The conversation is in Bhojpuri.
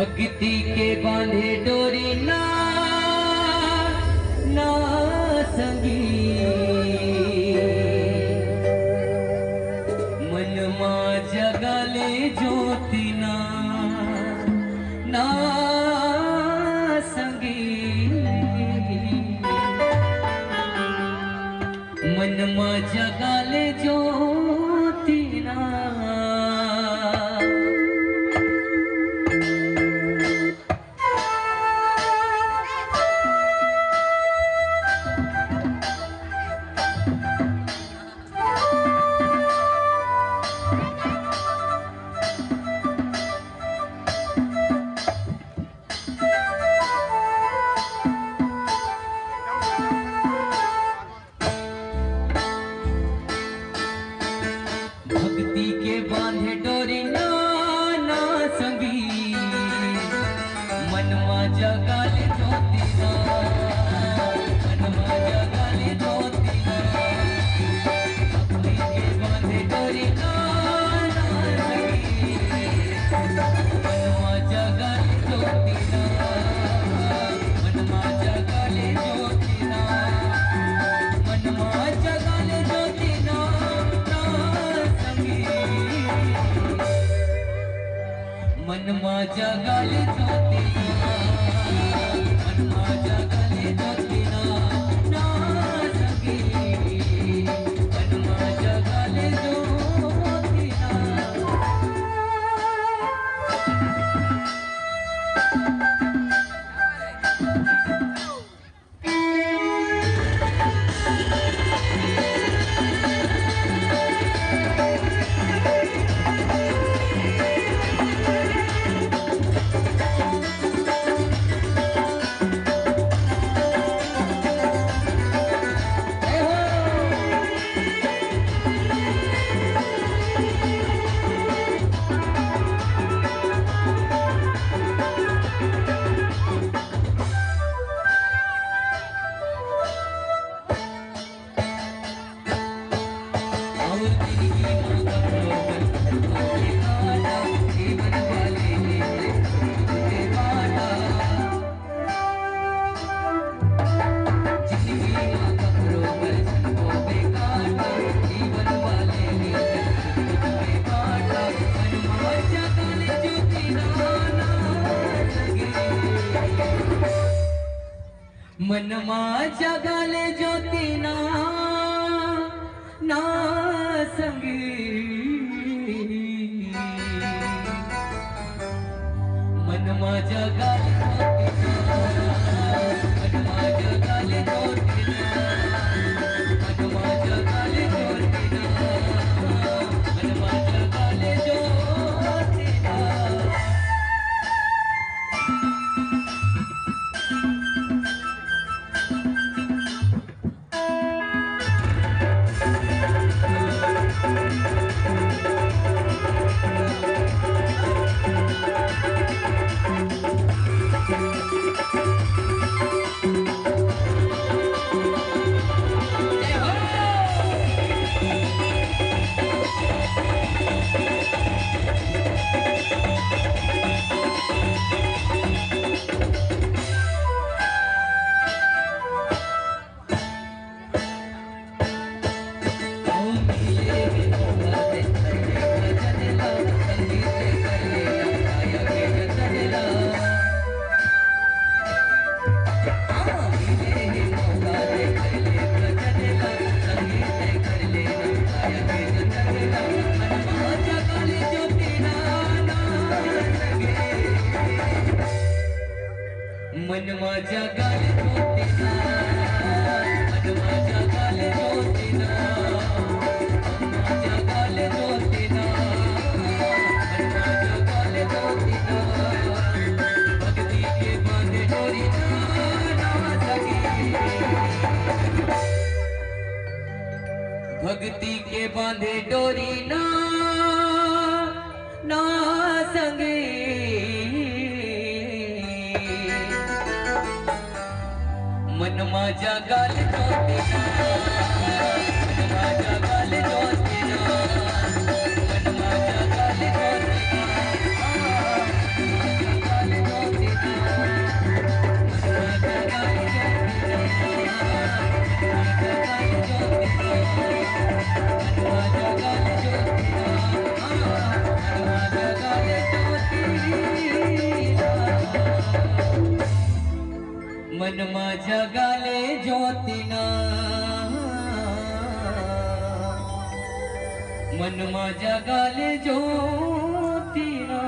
भक्ति के बांधे डोरी ना ना संगी मन मा जगाले ज्योति ना ना संगी मन मा जगाले ज्योति ना भक्ति के बांधे डोरी ना ना संगी मन मा जगाले ज्योति ना मन मा जगाले ज्योति ना भक्ति के बांधे डोरी ना ना संगी मन मा जगाले ज्योति ना मन मा जगाले ज्योति ना मन मा जगाले ज्योति ना मन मा जगाले ज्योति मन मा जगाले ज्योति ना सगी मन मा जगाले ज्योति मन मा जगाले ज्योति ना ना संगी मन मा जगाले ज्योति ना मन मा जगाले ज्योति ना मन मा जगाले ज्योति ना मन मा जगाले ज्योति ना मन मा जगाले ज्योति ना मन मा जगाले ज्योति ना मन मा जगाले ज्योति ना मन मा जगाले ज्योति ना भक्ति के बांधे डोरी ना सगी भक्ति के बांधे डोरी ना संगी मन मा जगाले ज्योति ना मन मा जगाले ज्योति ना मन मा जगाले ज्योति ना ज्योतीना मन माझ्या गाले ज्योतीना